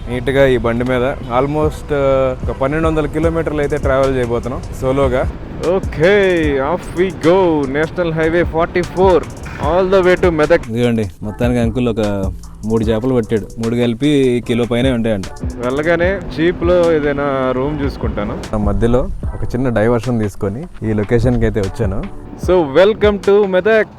నీట్గా ఈ బండి మీద ఆల్మోస్ట్ ఒక 1200 కిలోమీటర్లు అయితే ట్రావెల్ చేయబోతున్నాం సోలోగా. Okay, off we go. National highway 44 all the way to Medak. ఇదిగోండి మొత్తానికి అంకుల్ ఒక 3 చేపలు పట్టాడు. 3 కలిపి కిలో పైనే ఉంటాయంట. వెళ్ళగానే చీప్లో ఏదైనా రూమ్ చూసుకుంటాను. మధ్యలో ఒక చిన్న డైవర్షన్ తీసుకొని ఈ లొకేషన్కి అయితే వచ్చాను. So welcome to Medak.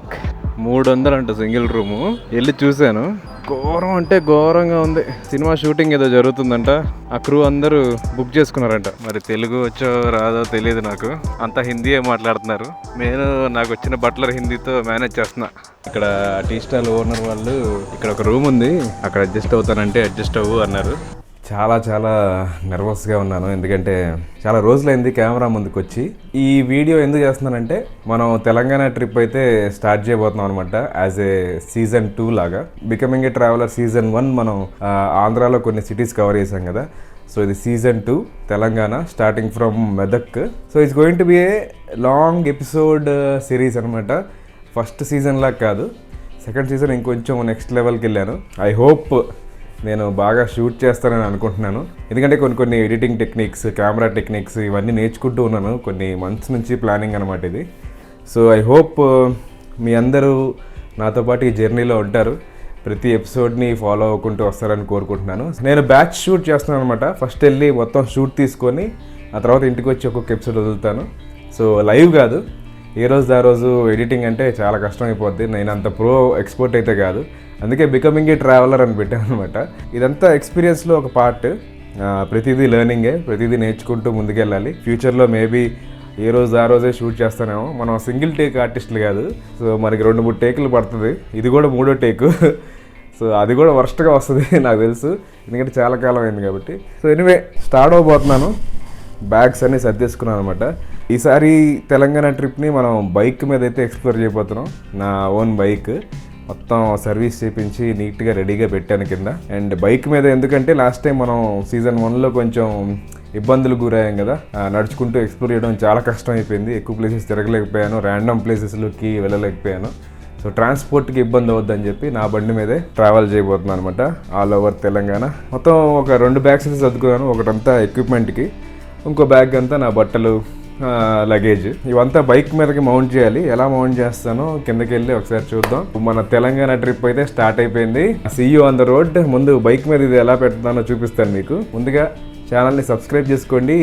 300 అంట సింగిల్ రూము. వెళ్ళి చూశాను, ఘోరం అంటే ఘోరంగా ఉంది. సినిమా షూటింగ్ ఏదో జరుగుతుందంట, ఆ క్రూ అందరూ బుక్ చేసుకున్నారంట. మరి తెలుగు వచ్చో రాదో తెలియదు నాకు, అంతా హిందీయే మాట్లాడుతున్నారు. నేను నాకు వచ్చిన బట్లర్ హిందీతో మేనేజ్ చేస్తున్నా. ఇక్కడ టీ స్టాల్ ఓనర్ వాళ్ళు ఇక్కడ ఒక రూమ్ ఉంది, అక్కడ అడ్జస్ట్ అవుతానంటే అడ్జస్ట్ అవ్వు అన్నారు. చాలా నర్వస్గా ఉన్నాను, ఎందుకంటే చాలా రోజులైంది కెమెరా ముందుకు వచ్చి. ఈ వీడియో ఎందుకు చేస్తున్నానంటే, మనం తెలంగాణ ట్రిప్ అయితే స్టార్ట్ చేయబోతున్నాం అనమాట. యాజ్ ఏ సీజన్ 2 లాగా. బికమింగ్ ఏ ట్రావెలర్ సీజన్ 1 మనం ఆంధ్రాలో కొన్ని సిటీస్ కవర్ చేసాం కదా. సో ఇది season 2 Telangana, starting from Medak. So it's going to be a long episode series అనమాట. ఫస్ట్ సీజన్ లాగా కాదు, సెకండ్ సీజన్ ఇంకొంచెం నెక్స్ట్ లెవెల్కి వెళ్ళాను. ఐ హోప్ నేను బాగా షూట్ చేస్తానని అనుకుంటున్నాను, ఎందుకంటే కొన్ని ఎడిటింగ్ టెక్నిక్స్, కెమెరా టెక్నిక్స్ ఇవన్నీ నేర్చుకుంటూ ఉన్నాను కొన్ని మంత్స్ నుంచి. ప్లానింగ్ అనమాట ఇది. సో ఐ హోప్ మీ అందరూ నాతో పాటు ఈ జర్నీలో ఉంటారు, ప్రతి ఎపిసోడ్ని ఫాలో అవ్వకుంటూ వస్తారని కోరుకుంటున్నాను. నేను బ్యాచ్ షూట్ చేస్తున్నాను అనమాట. ఫస్ట్ వెళ్ళి మొత్తం షూట్ తీసుకొని ఆ తర్వాత ఇంటికి వచ్చి ఒక్కొక్క ఎపిసోడ్ వదులుతాను. సో లైవ్ కాదు, ఏ రోజు ఆ రోజు. ఎడిటింగ్ అంటే చాలా కష్టం అయిపోద్ది, నేను అంత ప్రో ఎక్స్పర్ట్ అయితే కాదు. అందుకే బికమింగ్ ఏ ట్రావెలర్ అని పెట్టాను అనమాట. ఇదంతా ఎక్స్పీరియన్స్లో ఒక పార్ట్. ప్రతిదీ లెర్నింగే, ప్రతిదీ నేర్చుకుంటూ ముందుకెళ్ళాలి. ఫ్యూచర్లో మేబీ ఏ రోజు ఆ రోజే షూట్ చేస్తానేమో. మనం సింగిల్ టేక్ ఆర్టిస్టులు కాదు, సో మనకి 2-3 టేకులు పడుతుంది. ఇది కూడా 3వ టేకు. సో అది కూడా వర్స్ట్గా వస్తుంది నాకు తెలుసు, ఎందుకంటే చాలా కాలం అయింది కాబట్టి. సో ఎనీవే స్టార్ట్ అవబోతున్నాను. బ్యాగ్స్ అన్నీ సర్దేసుకున్నాను అనమాట. ఈసారి తెలంగాణ ట్రిప్ని మనం బైక్ మీద అయితే ఎక్స్ప్లోర్ చేయబోతున్నాం. నా ఓన్ బైక్ మొత్తం సర్వీస్ చేయించి నీట్గా రెడీగా పెట్టాను కింద. అండ్ బైక్ మీద ఎందుకంటే లాస్ట్ టైం మనం సీజన్ 1లో కొంచెం ఇబ్బందులు గురయ్యాం కదా, నడుచుకుంటూ ఎక్స్ప్లోర్ చేయడం చాలా కష్టం అయిపోయింది. ఎక్కువ ప్లేసెస్ తిరగలేకపోయాను, ర్యాండమ్ ప్లేసెస్లోకి వెళ్ళలేకపోయాను. సో ట్రాన్స్పోర్ట్కి ఇబ్బంది అవుద్దని చెప్పి నా బండి మీదే ట్రావెల్ చేయబోతున్నాను అనమాట ఆల్ ఓవర్ తెలంగాణ. మొత్తం ఒక 2 బ్యాగ్స్ అయితే సర్దుకున్నాను. ఒకటంతా ఎక్విప్మెంట్కి, ఇంకో బ్యాగ్ అంతా నా బట్టలు, లగేజ్. ఇవంతా బైక్ మీదకి మౌంట్ చేయాలి. ఎలా మౌంట్ చేస్తానో కిందకి వెళ్ళి ఒకసారి చూద్దాం. మన తెలంగాణ ట్రిప్ అయితే స్టార్ట్ అయిపోయింది. See you on the road. ముందు బైక్ మీద ఇది ఎలా పెడతానో చూపిస్తాను మీకు. ముందుగా ఛానల్ని సబ్స్క్రైబ్ చేసుకోండి.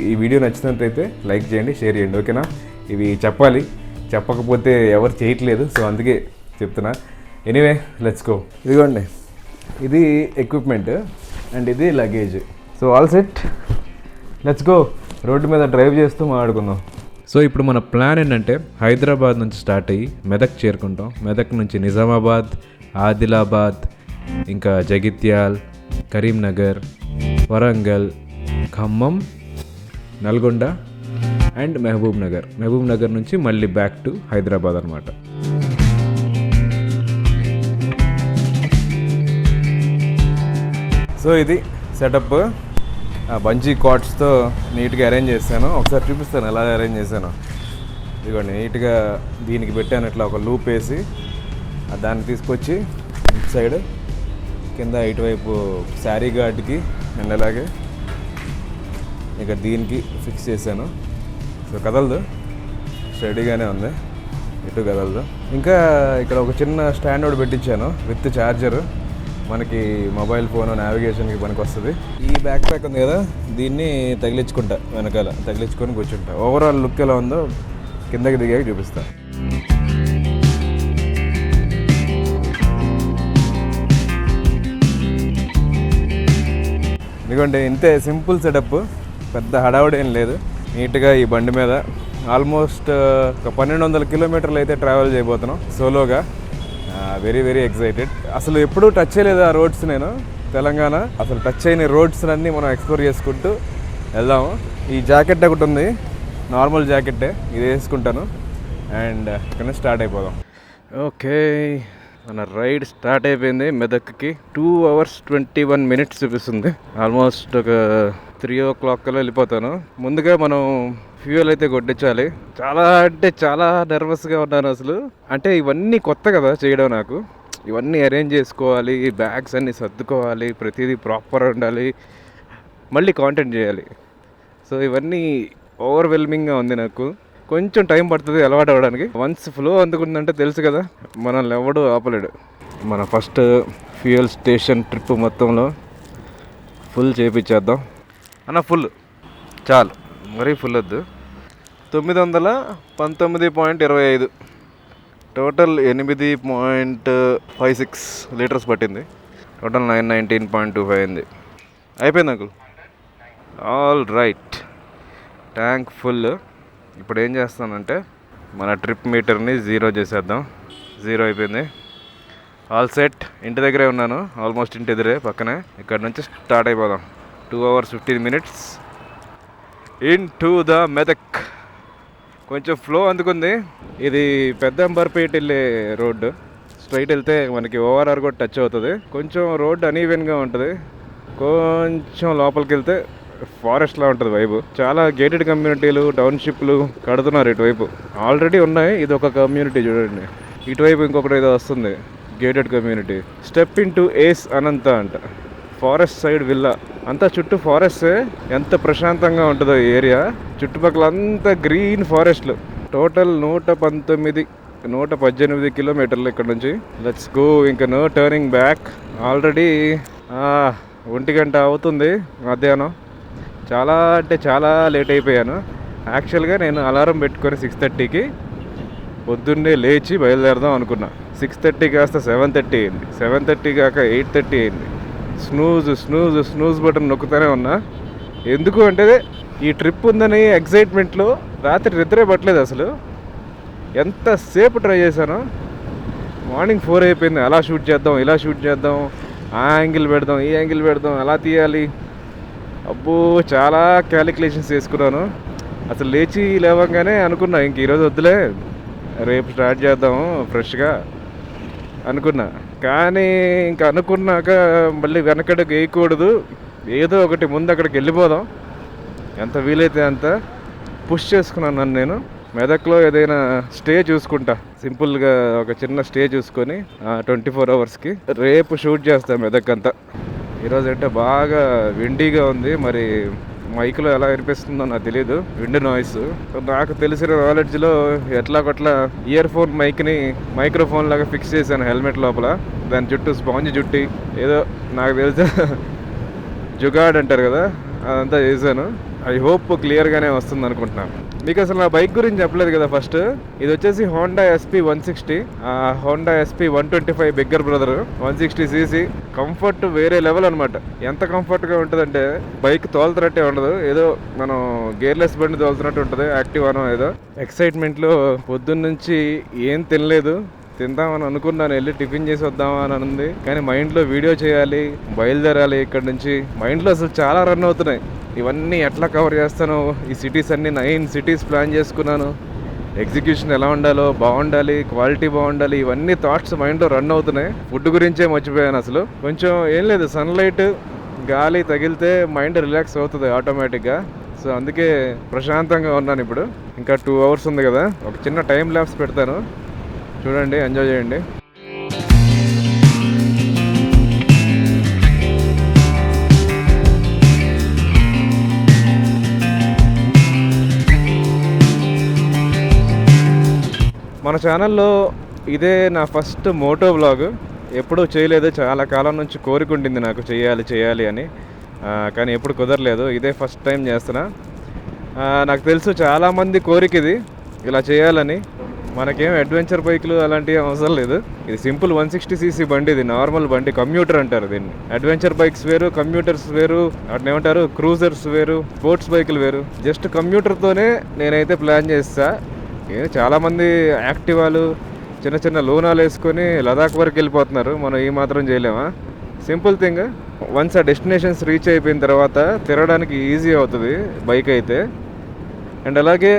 ఈ వీడియో నచ్చినట్లయితే లైక్ చేయండి, షేర్ చేయండి, ఓకేనా? ఇవి చెప్పాలి, చెప్పకపోతే ఎవరు చేయట్లేదు, సో అందుకే చెప్తున్నా. Anyway let's go. ఇదిగోండి, ఇది ఎక్విప్మెంట్ అండ్ ఇది luggage. So all set, let's go. Road మీద డ్రైవ్ చేస్తూ మాట్లాడుకుందాం. సో ఇప్పుడు మన ప్లాన్ ఏంటంటే, హైదరాబాద్ నుంచి స్టార్ట్ అయ్యి మెదక్ చేరుకుంటాం. మెదక్ నుంచి నిజామాబాద్, ఆదిలాబాద్, ఇంకా జగిత్యాల్, కరీంనగర్, వరంగల్, ఖమ్మం, నల్గొండ అండ్ మహబూబ్ నగర్. మహబూబ్ నగర్ నుంచి మళ్ళీ బ్యాక్ టు హైదరాబాద్ అనమాట. సో ఇది సెటప్. బంజీ కార్డ్స్తో నీట్గా అరేంజ్ చేశాను. ఒకసారి చూపిస్తాను ఎలా అరేంజ్ చేశాను. ఇదిగోండి, నీట్గా దీనికి పెట్టాను ఇట్లా ఒక లూప్ వేసి, దాన్ని తీసుకొచ్చి ఇటు సైడ్ కింద ఇటువైపు శారీ గార్డ్కి అండ్ అలాగే ఇక దీనికి ఫిక్స్ చేశాను. సో కదలదు, స్టడీగానే ఉంది, ఇటు కదలదు. ఇంకా ఇక్కడ ఒక చిన్న స్టాండ్ ఒకటి పెట్టించాను విత్ ఛార్జరు. మనకి మొబైల్ ఫోన్ నావిగేషన్కి పనికి వస్తుంది. ఈ బ్యాక్ ప్యాక్ ఉంది కదా, దీన్ని తగిలించుకుంటా, వెనకాల తగిలించుకొని కూర్చుంటా. ఓవరాల్ లుక్ ఎలా ఉందో కిందకి దిగాక చూపిస్తా. ఎందుకంటే ఇంతే సింపుల్ సెటప్, పెద్ద హడావుడి ఏం లేదు. నీట్గా ఈ బండి మీద ఆల్మోస్ట్ ఒక 1200 కిలోమీటర్లు అయితే ట్రావెల్ చేయబోతున్నాం సోలోగా. Very excited. అసలు ఎప్పుడూ టచ్ చేయలేదు ఆ రోడ్స్. నేను తెలంగాణ అసలు టచ్ అయిన రోడ్స్ అన్నీ మనం ఎక్స్ప్లోర్ చేసుకుంటూ వెళ్దాము. ఈ జాకెట్ ఒకటి ఉంది, నార్మల్ జాకెట్టే, ఇది వేసుకుంటాను అండ్ ఇక్కడ స్టార్ట్ అయిపోదాం. ఓకే, మన రైడ్ స్టార్ట్ అయిపోయింది. మెదక్కి 2 hours 21 minutes చూపిస్తుంది. ఆల్మోస్ట్ ఒక 3 o'clock కల్లా వెళ్ళిపోతాను. ముందుగా మనం ఫ్యూయల్ అయితే కొట్టించాలి. చాలా అంటే చాలా నర్వస్గా ఉన్నాను అసలు. అంటే ఇవన్నీ కొత్త కదా చేయడం నాకు. ఇవన్నీ అరేంజ్ చేసుకోవాలి, బ్యాగ్స్ అన్నీ సర్దుకోవాలి, ప్రతిదీ ప్రాపర్ ఉండాలి, మళ్ళీ కాంటెంట్ చేయాలి. సో ఇవన్నీ ఓవర్వెల్మింగ్గా ఉంది నాకు. కొంచెం టైం పడుతుంది అలవాటు అవ్వడానికి. వన్స్ ఫ్లో అందుకుందంటే తెలుసు కదా, మనల్ని ఎవడు ఆపలేడు. మన ఫస్ట్ ఫ్యూయల్ స్టేషన్ ట్రిప్ మొత్తంలో ఫుల్ చేపించేద్దాం అన్న. ఫుల్ చాలు, మరీ ఫుల్ వద్దు. 919.25 టోటల్ 8.56 లీటర్స్ పట్టింది. టోటల్ 919.25 అయింది. అయిపోయింది uncle. All right, tank full. ఇప్పుడు ఏం చేస్తానంటే మన ట్రిప్ మీటర్ని 0 చేసేద్దాం. 0 అయిపోయింది. All set. ఇంటి దగ్గరే ఉన్నాను, ఆల్మోస్ట్ ఇంటి ఎదురే పక్కనే. ఇక్కడ నుంచి స్టార్ట్ అయిపోదాం. 2 hours 15 minutes in to the Medak. కొంచెం ఫ్లో అందుకుంది. ఇది పెద్దంబర్పేట వెళ్ళే రోడ్డు. స్ట్రైట్ వెళ్తే మనకి ఓఆర్ఆర్ కూడా టచ్ అవుతుంది. కొంచెం రోడ్ అనీవెన్గా ఉంటుంది. కొంచెం లోపలికి వెళ్తే ఫారెస్ట్లా ఉంటుంది వైపు. చాలా గేటెడ్ కమ్యూనిటీలు, టౌన్షిప్లు కడుతున్నారు ఇటువైపు. ఆల్రెడీ ఉన్నాయి. ఇది ఒక కమ్యూనిటీ చూడండి. ఇటువైపు ఇంకొకటి ఏదో వస్తుంది, gated community. Step in to ace Anantha అంట. Forest side villa. అంతా చుట్టూ ఫారెస్టే. ఎంత ప్రశాంతంగా ఉంటుందో ఈ ఏరియా. చుట్టుపక్కల అంతా గ్రీన్ ఫారెస్ట్లు. టోటల్ 118 కిలోమీటర్లు ఇక్కడ నుంచి. Let's go. ఇంకా నో టర్నింగ్ బ్యాక్. ఆల్రెడీ 1 గంట అవుతుంది మధ్యాహ్నం. చాలా అంటే చాలా లేట్ అయిపోయాను. యాక్చువల్గా నేను అలారం పెట్టుకొని 6:30కి పొద్దున్నే లేచి బయలుదేరదాం అనుకున్నా. 6:30 కాస్త 7:30 అయింది. 7:30 కాక 8:30 అయింది. స్నూజ్ బటన్ నొక్కుతూనే ఉన్నా. ఎందుకు అంటే ఈ ట్రిప్ ఉందని ఎక్సైట్మెంట్లో రాత్రి నిద్రే పట్టలేదు అసలు. ఎంతసేపు ట్రై చేశాను. మార్నింగ్ 4 అయిపోయింది. అలా షూట్ చేద్దాం, ఇలా షూట్ చేద్దాం, ఆ యాంగిల్ పెడదాం, ఈ యాంగిల్ పెడదాం, అలా తీయాలి. అబ్బో, చాలా క్యాలిక్యులేషన్స్ చేసుకున్నాను. అసలు లేచి లేవగానే అనుకున్నా ఇంక ఈరోజు వద్దులే, రేపు స్టార్ట్ చేద్దాము ఫ్రెష్గా అనుకున్నా. కానీ ఇంకా అనుకున్నాక మళ్ళీ వెనకడుగు వేయకూడదు, ఏదో ఒకటి ముందు అక్కడికి వెళ్ళిపోదాం, ఎంత వీలైతే అంత పుష్ చేసుకున్నాను నన్ను నేను. మెదక్లో ఏదైనా స్టే చూసుకుంటా, సింపుల్గా ఒక చిన్న స్టే చూసుకొని 24 hours రేపు షూట్ చేస్తాను మెదక్ అంతా. ఈరోజు అంటే బాగా విండీగా ఉంది. మరి మైక్లో ఎలా వినిపిస్తుందో నాకు తెలియదు, విండ్ నాయిస్. నాకు తెలిసిన నాలెడ్జ్లో ఎట్లాగొట్లా ఇయర్ ఫోన్ మైక్ని మైక్రోఫోన్ లాగా ఫిక్స్ చేశాను హెల్మెట్ లోపల. దాని చుట్టూ స్పాంజ్ చుట్టి ఏదో నాకు తెలిసిన జుగాడ్ అంటారు కదా, అదంతా చేశాను. ఐ హోప్ క్లియర్గానే వస్తుంది అనుకుంటున్నాను. మీకు అసలు నా బైక్ గురించి చెప్పలేదు కదా. ఫస్ట్ ఇది వచ్చేసి Honda SP 160, Honda SP 125 bigger brother 160cc. Comfort వేరే లెవెల్ అనమాట. ఎంత కంఫర్ట్గా ఉంటుందంటే బైక్ తోలుతున్నట్టే ఉండదు, ఏదో మనం గేర్లెస్ బండి తోలుతున్నట్టు ఉంటుంది. యాక్టివానో ఏదో. ఎక్సైట్మెంట్లో పొద్దున్న నుంచి ఏం తినలేదు. తిందామని అనుకున్నాను, వెళ్ళి టిఫిన్ చేసి వద్దామని ఉంది. కానీ మైండ్లో వీడియో చేయాలి, బయలుదేరాలి ఇక్కడ నుంచి. మైండ్లో అసలు చాలా రన్ అవుతున్నాయి. ఇవన్నీ ఎట్లా కవర్ చేస్తాను, ఈ సిటీస్ అన్నీ 9 cities ప్లాన్ చేసుకున్నాను. ఎగ్జిక్యూషన్ ఎలా ఉండాలో, బాగుండాలి, క్వాలిటీ బాగుండాలి, ఇవన్నీ థాట్స్ మైండ్లో రన్ అవుతున్నాయి. ఫుడ్ గురించే మర్చిపోయాను అసలు. కొంచెం ఏం లేదు, సన్లైట్ గాలి తగిలితే మైండ్ రిలాక్స్ అవుతుంది ఆటోమేటిక్గా. సో అందుకే ప్రశాంతంగా ఉన్నాను ఇప్పుడు. ఇంకా 2 hours ఉంది కదా, ఒక చిన్న టైం ల్యాప్స్ పెడతాను, చూడండి, ఎంజాయ్ చేయండి. మన ఛానల్లో ఇదే నా ఫస్ట్ మోటో వ్లాగ్. ఎప్పుడూ చేయలేదు, చాలా కాలం నుంచి కోరిక ఉండింది నాకు చేయాలి అని, కానీ ఎప్పుడు కుదరలేదు. ఇదే ఫస్ట్ టైం చేస్తున్నా. నాకు తెలుసు చాలామంది కోరిక ఇది, ఇలా చేయాలని. మనకేం అడ్వెంచర్ బైక్లు అలాంటివి అవసరం లేదు. ఇది సింపుల్ 160cc బండి. ఇది నార్మల్ బండి, కమ్యూటర్ అంటారు దీన్ని. అడ్వెంచర్ బైక్స్ వేరు, కమ్యూటర్స్ వేరు, వాటిని ఏమంటారు, క్రూజర్స్ వేరు, స్పోర్ట్స్ బైకులు వేరు. జస్ట్ కమ్యూటర్తోనే నేనైతే ప్లాన్ చేస్తా. చాలామంది యాక్టివాలు చిన్న చిన్న లోనాలు వేసుకొని లదాఖ్ వరకు వెళ్ళిపోతున్నారు. మనం ఈ మాత్రం చేయలేమా? Simple thing. వన్స్ ఆ డెస్టినేషన్స్ రీచ్ అయిపోయిన తర్వాత తిరగడానికి ఈజీ అవుతుంది బైక్ అయితే. అండ్ అలాగే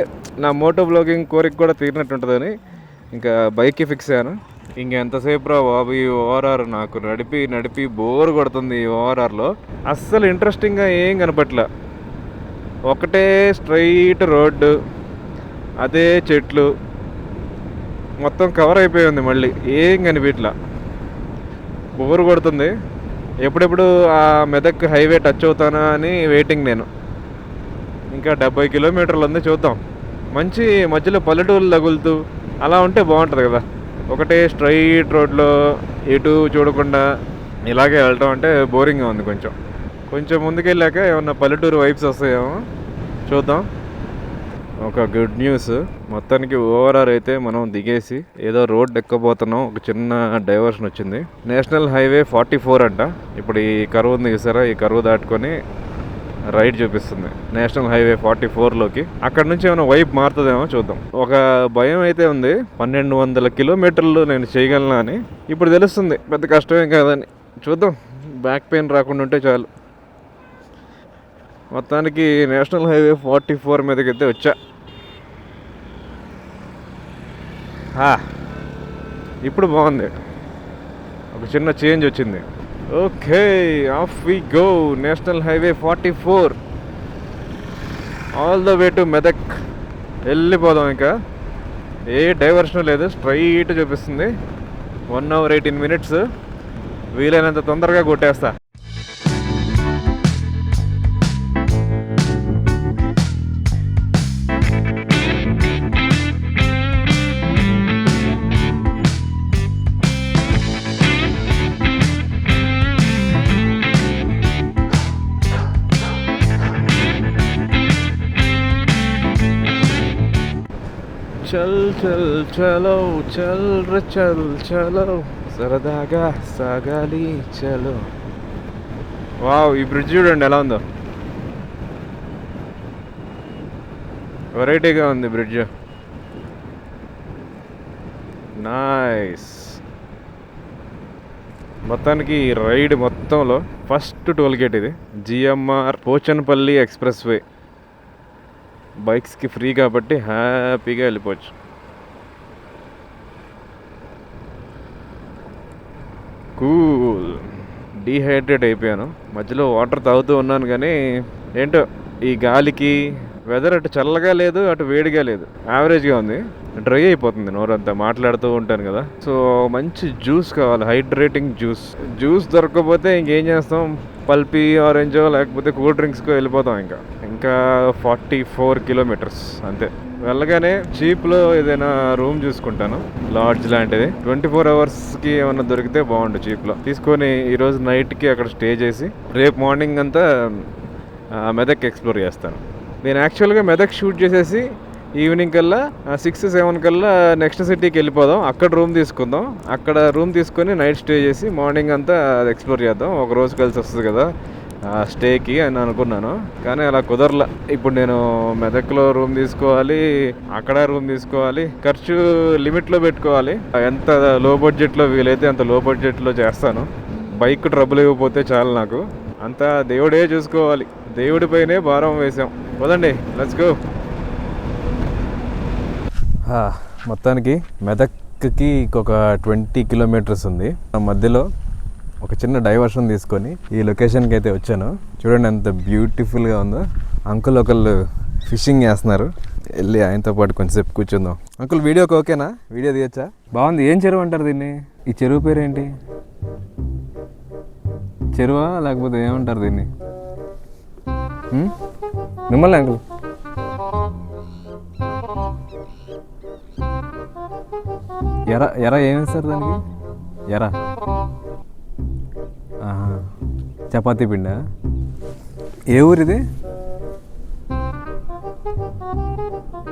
నా మోటో బ్లాగింగ్ కోరిక కూడా తీరినట్టు ఉంటుందని ఇంకా బైక్కి ఫిక్స్ అయ్యాను. ఇంకెంతసేపు రా బాబు ఈ ఓఆర్ఆర్, నాకు నడిపి బోర్ కొడుతుంది ఈ ఓఆర్ఆర్లో. అస్సలు ఇంట్రెస్టింగ్గా ఏం కనపట్ల. ఒకటే స్ట్రైట్ రోడ్డు, అదే చెట్లు, మొత్తం కవర్ అయిపోయి ఉంది. మళ్ళీ ఏం కనిపించలా. బోర్ కొడుతుంది. ఎప్పుడెప్పుడు ఆ మెదక్ హైవే టచ్ అవుతానా అని వెయిటింగ్ నేను. ఇంకా 70 కిలోమీటర్లు ఉంది, చూద్దాం. మంచి మధ్యలో పల్లెటూళ్ళు తగులుతూ అలా ఉంటే బాగుంటుంది కదా. ఒకటే స్ట్రైట్ రోడ్లో ఎటు చూడకుండా ఇలాగే వెళ్ళటం అంటే బోరింగ్గా ఉంది. కొంచెం ముందుకెళ్ళాక ఏమన్నా పల్లెటూరు వైబ్స్ వస్తాయేమో చూద్దాం. ఒక గుడ్ న్యూస్, మొత్తానికి ఓవరాల్ అయితే మనం దిగేసి ఏదో రోడ్ ఎక్కబోతున్నాం. ఒక చిన్న డైవర్షన్ వచ్చింది. నేషనల్ హైవే 44 అంట. ఇప్పుడు ఈ కరువు ఉంది చూసారా, ఈ కరువు దాటుకొని రైట్ చూపిస్తుంది నేషనల్ హైవే 44లోకి. అక్కడ నుంచి ఏమైనా వైపు మారుతుందేమో చూద్దాం. ఒక భయం అయితే ఉంది, 1200 కిలోమీటర్లు నేను చేయగలనా అని. ఇప్పుడు తెలుస్తుంది పెద్ద కష్టమేం కాదని. చూద్దాం, బ్యాక్ పెయిన్ రాకుండా ఉంటే చాలు. మొత్తానికి నేషనల్ హైవే 44 మీదకి అయితే వచ్చా. ఇప్పుడు బాగుంది, ఒక చిన్న చేంజ్ వచ్చింది. Okay, off we go. National highway 44 all the way to Medak. వెళ్ళిపోదాం. ఇంకా ఏ డైవర్షన్ లేదు, స్ట్రైట్ చూపిస్తుంది. 1 hour 18 minutes. వీలైనంత తొందరగా కొట్టేస్తా. చల్ చల్ చలో, చల్ ర చల్ చలో, సరదాగా సాగాలి చలో. వావ్, ఈ బ్రిడ్జ్ చూడండి ఎలా ఉందో, వెరైటీగా ఉంది బ్రిడ్జ్. నైస్. మొత్తానికి రైడ్ మొత్తంలో ఫస్ట్ టోల్ గేట్ ఇది, GMR Pochampally express way. బైక్స్కి free కాబట్టి హ్యాపీగా వెళ్ళిపోవచ్చు. కూల్. డీహైడ్రేట్ అయిపోయాను, మధ్యలో వాటర్ తాగుతూ ఉన్నాను కానీ ఏంటో ఈ గాలికి వెదర్ అటు చల్లగా లేదు, అటు వేడిగా లేదు, యావరేజ్గా ఉంది. డ్రై అయిపోతుంది నోరంతా మాట్లాడుతూ ఉంటాను కదా. సో మంచి జ్యూస్ కావాలి, హైడ్రేటింగ్ జ్యూస్ దొరకకపోతే ఇంకేం చేస్తాం, పల్పీ ఆరెంజో లేకపోతే కూల్ డ్రింక్స్కో వెళ్ళిపోతాం. ఇంకా 44 కిలోమీటర్స్ అంతే. వెళ్ళగానే చీప్లో ఏదైనా రూమ్ చూసుకుంటాను, లాడ్జ్ లాంటిది. 24 అవర్స్కి ఏమైనా దొరికితే బాగుండు చీప్లో తీసుకొని ఈరోజు నైట్కి అక్కడ స్టే చేసి రేపు మార్నింగ్ అంతా మెదక్ ఎక్స్ప్లోర్ చేస్తాను. నేను యాక్చువల్గా మెదక్ షూట్ చేసేసి ఈవినింగ్ కల్లా 6-7 కల్లా నెక్స్ట్ సిటీకి వెళ్ళిపోదాం. అక్కడ రూమ్ తీసుకుందాం. అక్కడ రూమ్ తీసుకొని నైట్ స్టే చేసి మార్నింగ్ అంతా అది ఎక్స్ప్లోర్ చేద్దాం. ఒక రోజు కలిసి వస్తుంది కదా స్టేకి అని అనుకున్నాను, కానీ అలా కుదరలా. ఇప్పుడు నేను మెదక్లో రూమ్ తీసుకోవాలి, అక్కడ రూమ్ తీసుకోవాలి, ఖర్చు లిమిట్లో పెట్టుకోవాలి. ఎంత లో బడ్జెట్లో వీలైతే అంత లో బడ్జెట్లో చేస్తాను. బైక్ ట్రబుల్ ఇవ్వకపోతే చాలు నాకు. అంతా దేవుడే చూసుకోవాలి, దేవుడిపైనే భారం వేసాం. వదండి, లెట్స్ గో. మొత్తానికి మెదక్కి ఒక 20 కిలోమీటర్స్ ఉంది. మధ్యలో ఒక చిన్న డైవర్షన్ తీసుకొని ఈ లొకేషన్కి అయితే వచ్చాను. చూడండి ఎంత బ్యూటిఫుల్గా ఉందో. అంకుల్ ఒకళ్ళు ఫిషింగ్ చేస్తున్నారు, వెళ్ళి ఆయనతో పాటు కొంచెంసేపు కూర్చుందాం. అంకుల్ వీడియోకి ఓకేనా? వీడియో తీయచ్చా? బాగుంది. ఏం చెరువు అంటారు దీన్ని? ఈ చెరువు పేరు ఏంటి? చెరువా లేకపోతే ఏమంటారు దీన్ని? మిమ్మల్ని అంకుల్ ఎర ఏమిస్తారు దానికి? ఎర చపాతీ పిండా? ఏ ఊరిది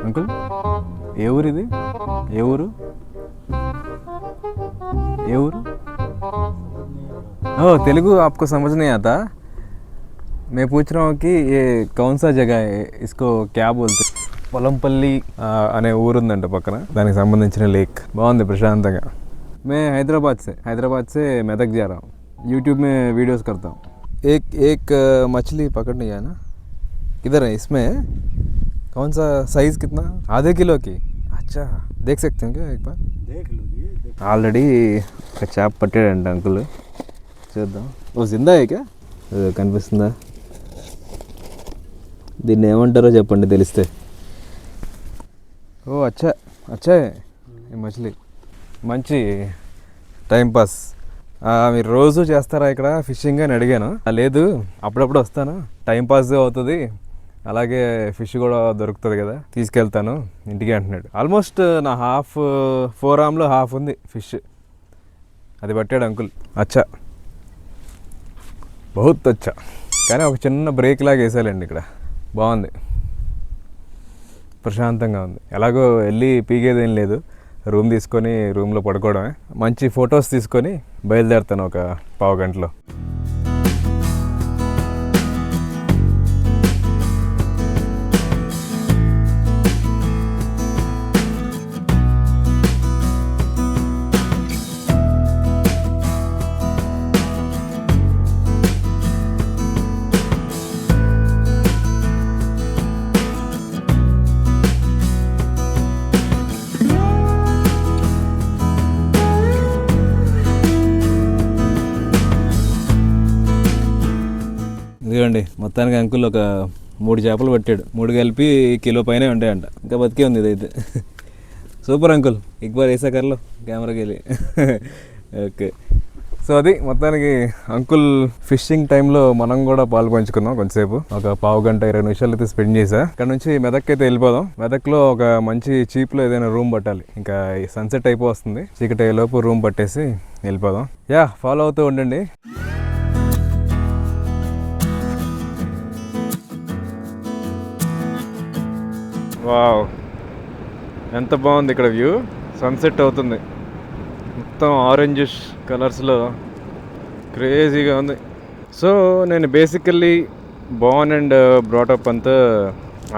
అంకుల్? ఏ ఊరిది? ఏ ఊరు? ఏ ఊరు? ఓ తెలుగు आपको समझ नहीं आता? मैं पूछ रहा हूँ कि ये कौन सा जगह है, इसको क्या बोलते? పొలంపల్లి అనే ఊరుందంట పక్కన, దానికి సంబంధించిన లేక్. బాగుంది ప్రశాంతంగా. मैं हैदराबाद से मेदक जा रहा हूँ. यूट्यूब में वीडियोस करता हूँ. एक मछली पकड़नी है ना, किधर है इसमें? कौन सा साइज़ कितना? आधे किलो की? अच्छा, देख सकते हैं क्या एक बार? देख लो जी. ఆల్రెడీ ఒక చేప పట్టాడంట అంకుల్, చూద్దాం. ఓ జిందా క్యా కనిపిస్తుందా? దీన్ని ఏమంటారో చెప్పండి తెలిస్తే. ఓ అచ్చా అచ్చా మछली. మంచి టైం పాస్ మీరు రోజు చేస్తారా ఇక్కడ ఫిషింగ్ అని అడిగాను. లేదు, అప్పుడప్పుడు వస్తాను, టైం పాస్ అవుతుంది, అలాగే ఫిష్ కూడా దొరుకుతుంది కదా, తీసుకెళ్తాను ఇంటికి అంటున్నాడు. ఆల్మోస్ట్ నా ఫోర్ ఆర్మ్లో హాఫ్ ఉంది ఫిష్. అది పట్టాడు అంకుల్. అచ్చా, బహుత్ అచ్చా. కానీ ఒక చిన్న బ్రేక్ లాగా వేసాలండి ఇక్కడ. బాగుంది, ప్రశాంతంగా ఉంది. ఎలాగో వెళ్ళి పీకేదేం లేదు, రూమ్ తీసుకొని రూమ్లో పడుకోవడమే. మంచి ఫొటోస్ తీసుకొని బయలుదేరుతాను ఒక పావు గంటలో. ఇదిగోండి, మొత్తానికి అంకుల్ ఒక 3 చేపలు పట్టాడు. 3 కలిపి కిలో పైనే ఉంటాయంట. ఇంకా బతికే ఉంది ఇదైతే. సూపర్ అంకుల్, ఇక్బార్ వేసా కర్లో కెమెరాకి వెళ్ళి. ఓకే, సో అది మొత్తానికి అంకుల్ ఫిషింగ్ టైంలో మనం కూడా పాలు పంచుకున్నాం. కొంచెంసేపు ఒక పావు గంట 20 నిమిషాలు అయితే స్పెండ్ చేసా. ఇక్కడ నుంచి మెదక్ అయితే వెళ్ళిపోదాం. మెదక్లో ఒక మంచి చీప్లో ఏదైనా రూమ్ పట్టాలి. ఇంకా సన్సెట్ అయిపోతుంది, చీకటి అయ్యేలోపు రూమ్ పట్టేసి వెళ్ళిపోదాం. ఫాలో అవుతూ ఉండండి. వావ్, ఎంత బాగుంది ఇక్కడ వ్యూ. సన్సెట్ అవుతుంది, మొత్తం ఆరెంజిష్ కలర్స్లో క్రేజీగా ఉంది. సో నేను బేసికల్లీ బోర్న్ అండ్ బ్రాటప్ అంతా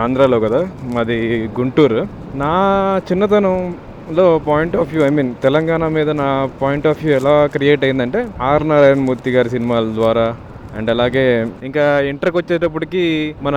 ఆంధ్రాలో కదా, మాది గుంటూరు. నా చిన్నతనంలో పాయింట్ ఆఫ్ వ్యూ, తెలంగాణ మీద నా పాయింట్ ఆఫ్ వ్యూ ఎలా క్రియేట్ అయిందంటే ఆర్ నారాయణ మూర్తి గారి సినిమాల ద్వారా. అండ్ అలాగే ఇంకా ఇంటర్కి వచ్చేటప్పటికి మన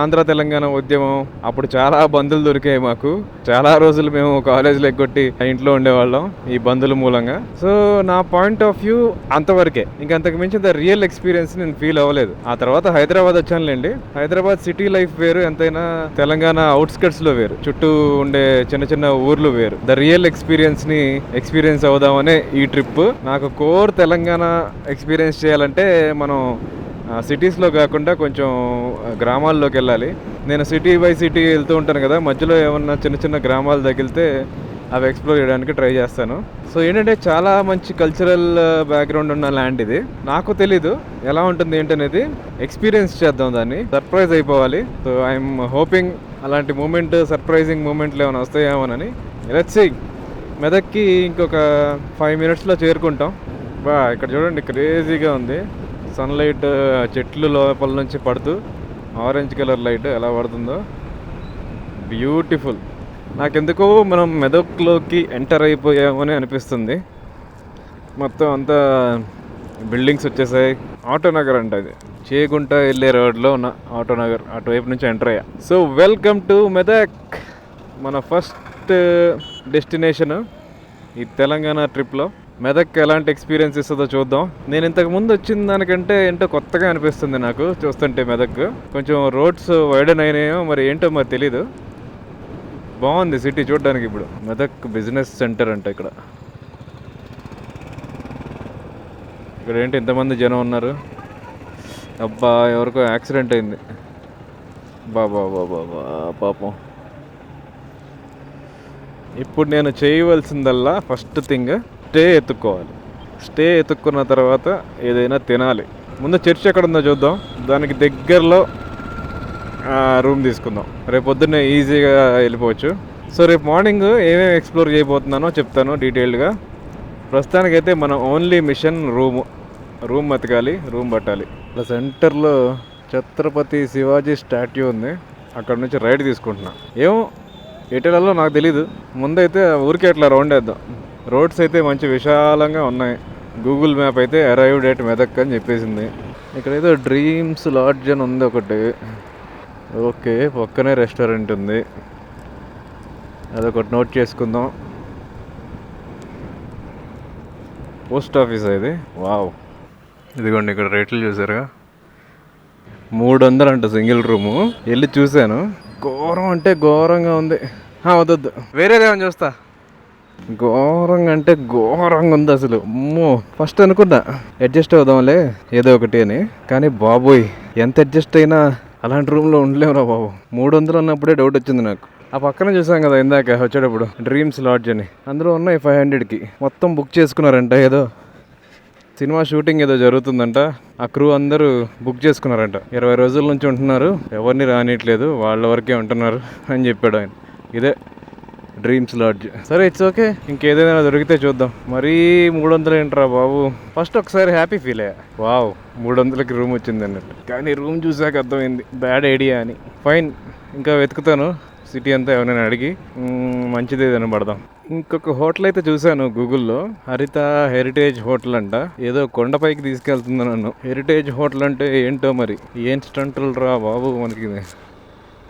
ఆంధ్ర తెలంగాణ ఉద్యమం, అప్పుడు చాలా బంధువులు దొరికాయి మాకు. చాలా రోజులు మేము కాలేజీలో ఎగ్గొట్టి ఇంట్లో ఉండేవాళ్ళం ఈ బంధువుల మూలంగా. సో నా పాయింట్ ఆఫ్ వ్యూ అంతవరకే, ఇంకా అంతకు మించి ద రియల్ ఎక్స్పీరియన్స్ నేను ఫీల్ అవ్వలేదు. ఆ తర్వాత హైదరాబాద్ వచ్చానులేండి. హైదరాబాద్ సిటీ లైఫ్ వేరు, ఎంతైనా తెలంగాణ అవుట్స్కట్స్ లో వేరు, చుట్టూ ఉండే చిన్న చిన్న ఊర్లు వేరు. ద రియల్ ఎక్స్పీరియన్స్ అవుదామనే ఈ ట్రిప్. నాకు కోర్ తెలంగాణ ఎక్స్పీరియన్స్ చేయాలంటే మనం సిటీస్లో కాకుండా కొంచెం గ్రామాల్లోకి వెళ్ళాలి. నేను సిటీ బై సిటీ వెళ్తూ ఉంటాను కదా, మధ్యలో ఏమన్నా చిన్న చిన్న గ్రామాలు తగిలితే అవి ఎక్స్ప్లోర్ చేయడానికి ట్రై చేస్తాను. సో ఏంటంటే చాలా మంచి కల్చరల్ బ్యాక్గ్రౌండ్ ఉన్న ల్యాండ్ ఇది. నాకు తెలీదు ఎలా ఉంటుంది ఏంటనేది, ఎక్స్పీరియన్స్ చేద్దాం, దాన్ని సర్ప్రైజ్ అయిపోవాలి. సో ఐఎమ్ హోపింగ్ అలాంటి మూమెంట్, సర్ప్రైజింగ్ మూమెంట్లు ఏమైనా వస్తాయేమోనని. Let's see. మెదక్కి ఇంకొక 5 minutesలో చేరుకుంటాం. ఇక్కడ చూడండి, క్రేజీగా ఉంది. సన్లైట్ చెట్లు లోపల నుంచి పడుతూ ఆరెంజ్ కలర్ లైట్ ఎలా పడుతుందో బ్యూటిఫుల్. నాకెందుకో మనం మెదక్లోకి ఎంటర్ అయిపోయామని అనిపిస్తుంది. మొత్తం అంతా బిల్డింగ్స్ వచ్చేసాయి. ఆటోనగర్ అంట ఇది, చేగుంట వెళ్ళే రోడ్లో ఉన్న ఆటోనగర్, అటువైపు నుంచి ఎంటర్ అయ్యా. సో వెల్కమ్ టు మెదక్, మన ఫస్ట్ డెస్టినేషన్ ఈ తెలంగాణ ట్రిప్లో. మెదక్ ఎలాంటి ఎక్స్పీరియన్స్ ఇస్తుందో చూద్దాం. నేను ఇంతకు ముందు వచ్చిన దానికంటే ఏంటో కొత్తగా అనిపిస్తుంది నాకు చూస్తుంటే. మెదక్ కొంచెం రోడ్స్ వైడన్ అయినాయో మరి ఏంటో మరి తెలీదు. బాగుంది సిటీ చూడడానికి. ఇప్పుడు మెదక్ బిజినెస్ సెంటర్ అంట. ఇక్కడ ఏంటి ఇంతమంది జనం ఉన్నారు. అబ్బా, ఎవరికో యాక్సిడెంట్ అయింది. బాబా పాపం. ఇప్పుడు నేను చేయవలసిందల్లా ఫస్ట్ థింగ్ స్టే ఎత్తుక్కోవాలి. స్టే ఎత్తుక్కున్న తర్వాత ఏదైనా తినాలి. ముందు చర్చ్ ఎక్కడ ఉందో చూద్దాం, దానికి దగ్గరలో రూమ్ తీసుకుందాం. రేపు పొద్దున్నే ఈజీగా వెళ్ళిపోవచ్చు. సో రేపు మార్నింగ్ ఏమేమి ఎక్స్ప్లోర్ చేయబోతున్నానో చెప్తాను డీటెయిల్డ్గా. ప్రస్తుతానికైతే మన ఓన్లీ మిషన్ రూమ్ బతకాలి, రూమ్ పట్టాలి. ఇలా సెంటర్లో ఛత్రపతి శివాజీ స్టాట్యూ ఉంది, అక్కడ నుంచి రైట్ తీసుకుంటున్నా. ఏమో ఎటెలలో నాకు తెలీదు. ముందైతే ఊరికే అట్లా రౌండ్ వేద్దాం. రోడ్స్ అయితే మంచి విశాలంగా ఉన్నాయి. గూగుల్ మ్యాప్ అయితే అరైవ్డ్ ఎట్ మెదక్ అని చెప్పేసింది. ఇక్కడైతే డ్రీమ్స్ లాడ్జ్ అని ఉంది ఒకటి. ఓకే, పక్కనే రెస్టారెంట్ ఉంది, అదొకటి నోట్ చేసుకుందాం. పోస్ట్ ఆఫీస్ ఇది. వావ్, ఇదిగోండి ఇక్కడ రేట్లు చూసారుగా, 300 అంట సింగిల్ రూము. వెళ్ళి చూశాను, ఘోరం అంటే ఘోరంగా ఉంది. వద్దొద్దు, వేరేదేమని చూస్తా. ఘోరంగా అంటే ఘోరంగా ఉంది అసలు. అమ్మో, ఫస్ట్ అనుకున్నా అడ్జస్ట్ అవుదాంలే ఏదో ఒకటి అని, కానీ బాబోయ్ ఎంత అడ్జస్ట్ అయినా అలాంటి రూమ్లో ఉండలేవురా బాబు. 300 అన్నప్పుడే డౌట్ వచ్చింది నాకు. ఆ పక్కన చూసాం కదా ఇందాక వచ్చేటప్పుడు డ్రీమ్స్ లాడ్జ్ అని, అందులో ఉన్నాయి 500కి. మొత్తం బుక్ చేసుకున్నారంట, ఏదో సినిమా షూటింగ్ ఏదో జరుగుతుందంట. ఆ క్రూ అందరూ బుక్ చేసుకున్నారంట. 20 రోజుల నుంచి ఉంటున్నారు, ఎవరిని రానియట్లేదు, వాళ్ళ వరకే ఉంటున్నారు అని చెప్పాడు ఆయన. ఇదే డ్రీమ్స్ లాడ్జ్. సరే, ఇట్స్ ఓకే, ఇంకేదైనా దొరికితే చూద్దాం. మరీ 300 ఏంట్రా బాబు. ఫస్ట్ ఒకసారి హ్యాపీ ఫీల్ అయ్యా, వావ్ 300కి రూమ్ వచ్చింది అన్నట్టు. కానీ రూమ్ చూసాక అర్థమైంది బ్యాడ్ ఐడియా అని. ఫైన్, ఇంకా వెతుకుతాను సిటీ అంతా ఎవరైనా అడిగి మంచిది ఏదైనా పడదాం. ఇంకొక హోటల్ అయితే చూశాను గూగుల్లో, హరిత హెరిటేజ్ హోటల్ అంట. ఏదో కొండపైకి తీసుకెళ్తుంది నన్ను. హెరిటేజ్ హోటల్ అంటే ఏంటో మరి, ఏం స్టంటులు రా బాబు. మనకి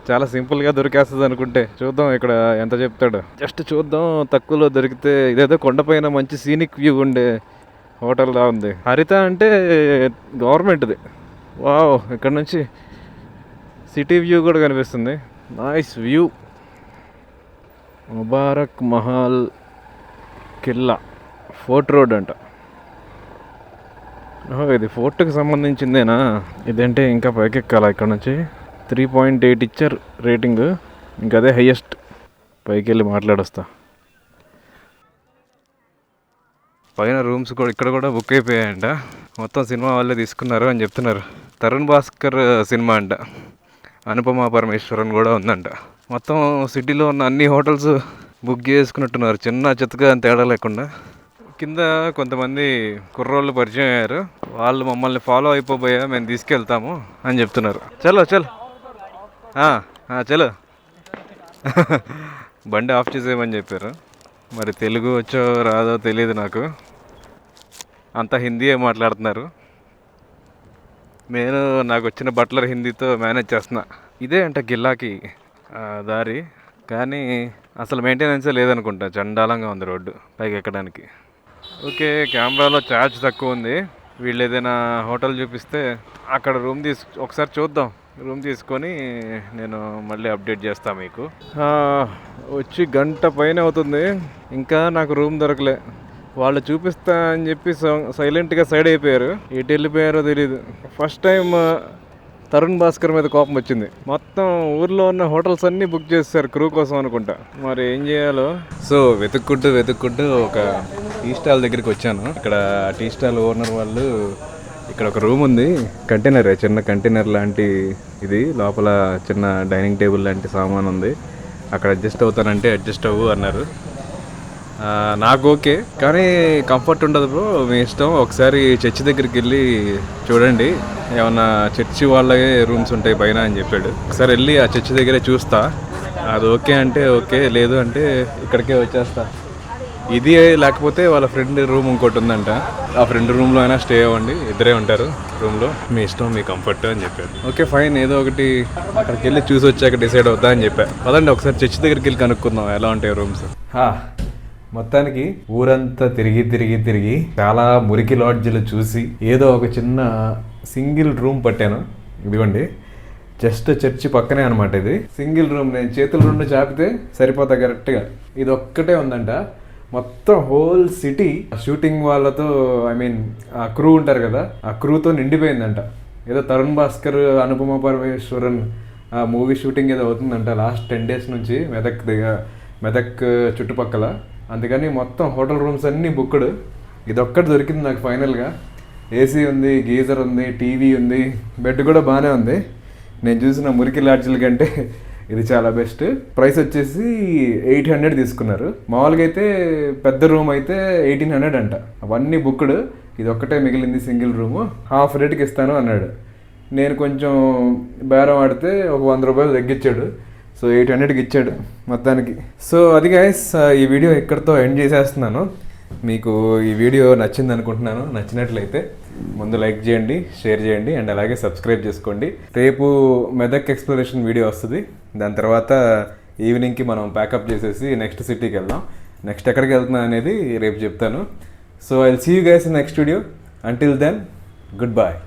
చాలా సింపుల్గా దొరికేస్తుంది అనుకుంటే, చూద్దాం ఇక్కడ ఎంత చెప్తాడు. జస్ట్ చూద్దాం, తక్కువలో దొరికితే. ఇదేదో కొండపైన మంచి సీనిక్ వ్యూ ఉండే హోటల్ లా ఉంది. హరిత అంటే గవర్నమెంట్ది. వావ్, ఇక్కడ నుంచి సిటీ వ్యూ కూడా కనిపిస్తుంది. Nice view. ముబారక్ మహల్ కిల్లా, ఫోర్ట్ రోడ్ అంట. ఇది ఫోర్ట్కి సంబంధించిందేనా? ఇదంటే ఇంకా పైకెక్కాలా ఇక్కడ నుంచి. 3.8 ఇచ్చారు రేటింగ్, ఇంకా అదే హైయెస్ట్. పైకి వెళ్ళి మాట్లాడొస్తా. పైన రూమ్స్ కూడా ఇక్కడ కూడా బుక్ అయిపోయాయంట. మొత్తం సినిమా వాళ్ళే తీసుకున్నారు అని చెప్తున్నారు. తరుణ్ భాస్కర్ సినిమా అంట. అనుపమ పరమేశ్వరన్ కూడా ఉందంట. మొత్తం సిటీలో ఉన్న అన్ని హోటల్స్ బుక్ చేసుకున్నట్టున్నారు, చిన్న చిత్తగా తేడా లేకుండా. కింద కొంతమంది కుర్రోళ్ళు పరిచయం అయ్యారు. వాళ్ళు మమ్మల్ని ఫాలో అయిపోబోయా, మేము తీసుకెళ్తాము అని చెప్తున్నారు. చలో చలో చలో బండి ఆఫ్ చేసేయమని చెప్పారు. మరి తెలుగు వచ్చో రాదో తెలియదు నాకు, అంతా హిందీయే మాట్లాడుతున్నారు. నేను నాకు వచ్చిన బట్లర్ హిందీతో మేనేజ్ చేస్తున్నా. ఇదే అంట గిల్లాకి దారి, కానీ అసలు మెయింటెనెన్సే లేదనుకుంటా. చండాలంగా ఉంది రోడ్డు పైకి ఎక్కడానికి. ఓకే, కెమెరాలో ఛార్జ్ తక్కువ ఉంది. వీళ్ళు ఏదైనా హోటల్ చూపిస్తే అక్కడ ఒకసారి చూద్దాం. రూమ్ తీసుకొని నేను మళ్ళీ అప్డేట్ చేస్తాను మీకు. వచ్చి గంట పైన అవుతుంది, ఇంకా నాకు రూమ్ దొరకలే. వాళ్ళు చూపిస్తా అని చెప్పి సైలెంట్గా సైడ్ అయిపోయారు. ఎటు వెళ్ళిపోయారో తెలీదు. ఫస్ట్ టైం తరుణ్ భాస్కర్ మీద కోపం వచ్చింది. మొత్తం ఊర్లో ఉన్న హోటల్స్ అన్నీ బుక్ చేస్తారు క్రూ కోసం అనుకుంటా. మరి ఏం చేయాలో. సో వెతుక్కుంటూ ఒక టీ స్టాల్ దగ్గరికి వచ్చాను. ఇక్కడ టీ స్టాల్ ఓనర్ వాళ్ళు, ఇక్కడ ఒక రూమ్ ఉంది, కంటైనరే, చిన్న కంటైనర్ లాంటి ఇది. లోపల చిన్న డైనింగ్ టేబుల్ లాంటి సామాన్ ఉంది. అక్కడ అడ్జస్ట్ అవుతానంటే అడ్జస్ట్ అవ్వు అన్నారు. నాకు ఓకే, కానీ కంఫర్ట్ ఉండదు బ్రో, మీ ఇష్టం. ఒకసారి చర్చి దగ్గరికి వెళ్ళి చూడండి, ఏమన్నా చర్చి వాళ్ళే రూమ్స్ ఉంటాయి పైన అని చెప్పాడు. ఒకసారి వెళ్ళి ఆ చర్చి దగ్గరే చూస్తా. అది ఓకే అంటే ఓకే, లేదు అంటే ఇక్కడికే వచ్చేస్తా. ఇది లేకపోతే వాళ్ళ ఫ్రెండ్ రూమ్ ఇంకోటి ఉందంట, ఆ ఫ్రెండ్ రూమ్లో అయినా స్టే అవ్వండి, ఇద్దరే ఉంటారు రూమ్లో, మీ ఇష్టం, మీ కంఫర్ట్ అని చెప్పారు. ఓకే ఫైన్, ఏదో ఒకటి అక్కడికి వెళ్ళి చూసి వచ్చాక డిసైడ్ అవుతా అని చెప్పా. పదండి ఒకసారి చర్చి దగ్గరికి వెళ్ళి కనుక్కుందాం ఎలా ఉంటాయి రూమ్స్. మొత్తానికి ఊరంతా తిరిగి చాలా మురికి లాడ్జ్లు చూసి ఏదో ఒక చిన్న సింగిల్ రూమ్ పట్టాను. ఇదిగోండి, జస్ట్ చర్చి పక్కనే అనమాట ఇది. సింగిల్ రూమ్, నేను చేతులు 2 చాపితే సరిపోతా కరెక్ట్గా. ఇది ఒక్కటే ఉందంట. మొత్తం హోల్ సిటీ షూటింగ్ వాళ్ళతో, ఐ మీన్ ఆ క్రూ ఉంటారు కదా, ఆ క్రూతో నిండిపోయిందంట. ఏదో తరుణ్ భాస్కర్, అనుపమ పరమేశ్వరన్ ఆ మూవీ షూటింగ్ ఏదో అవుతుందంట లాస్ట్ 10 days నుంచి మెదక్ చుట్టుపక్కల. అందుకని మొత్తం హోటల్ రూమ్స్ అన్నీ బుక్డ్. ఇదొక్కటి దొరికింది నాకు ఫైనల్గా. ఏసీ ఉంది, గీజర్ ఉంది, టీవీ ఉంది, బెడ్ కూడా బాగానే ఉంది. నేను చూసిన మురికి లాడ్జ్ల కంటే ఇది చాలా బెస్ట్. ప్రైస్ వచ్చేసి 800 తీసుకున్నారు. మామూలుగా అయితే పెద్ద రూమ్ అయితే 1800 అంట. అవన్నీ బుక్డ్, ఇది ఒక్కటే మిగిలింది సింగిల్ రూము. హాఫ్ రేట్కి ఇస్తాను అన్నాడు. నేను కొంచెం బేరం ఆడితే ఒక 100 రూపాయలు తగ్గించాడు. సో 800కి ఇచ్చాడు మొత్తానికి. సో అది గైస్, ఈ వీడియో ఇక్కడితో ఎండ్ చేసేస్తున్నాను. మీకు ఈ వీడియో నచ్చింది అనుకుంటున్నాను. నచ్చినట్లయితే ముందు లైక్ చేయండి, షేర్ చేయండి, అండ్ అలాగే సబ్స్క్రైబ్ చేసుకోండి. రేపు మెదక్ ఎక్స్ప్లోరేషన్ వీడియో వస్తుంది. దాని తర్వాత ఈవినింగ్కి మనం ప్యాకప్ చేసేసి నెక్స్ట్ సిటీకి వెళ్దాం. నెక్స్ట్ ఎక్కడికి వెళ్తున్నా అనేది రేపు చెప్తాను. So I will see you guys in next video. Until then, good bye.